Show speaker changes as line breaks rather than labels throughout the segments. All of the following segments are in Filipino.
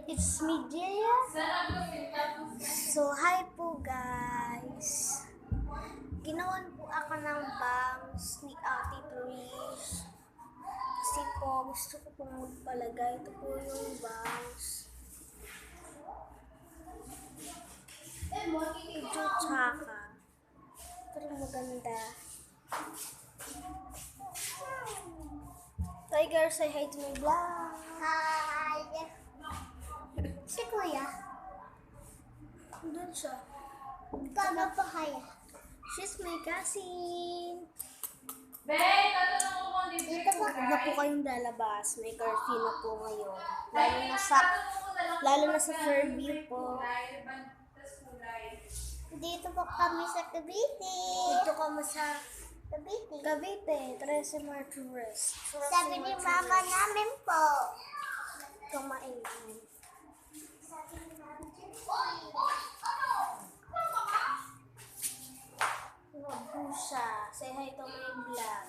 It's me, Jaya. So, hi po guys. Ginawan po ako ng bangs ni Ate Luis. Kasi po, gusto ko pong magpalagay. Ito po yung bangs. Medyo tsaka. Pero maganda. Tiger, say hi to my vlog.
Hi! Si Kuya,
Doon siya.
kano po kaya?
She's my cousin.
Dito po.
Huwag na po kayong lalabas. May curfew na po ngayon. Lalo na sa Fairview po.
Dito po kami sa Cavite.
Dito kami sa
Cavite.
Cavite, 13 Martires.
Sabi ni mama namin po.
Kumain.
Sabi ni mama
Mabusa. Say hi to my vlog.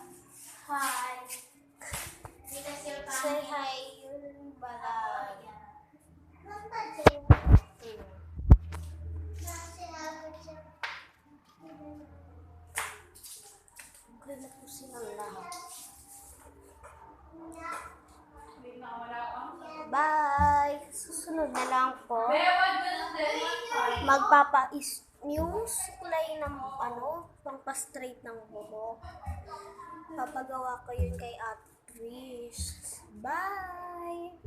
Hi. Say hi yung balay. Okay na po silang lahat. Bye! Susunod na lang po. Yung suklay ng pang-straight ng buhok. Papagawa ko yun kay Ate Trish. Bye!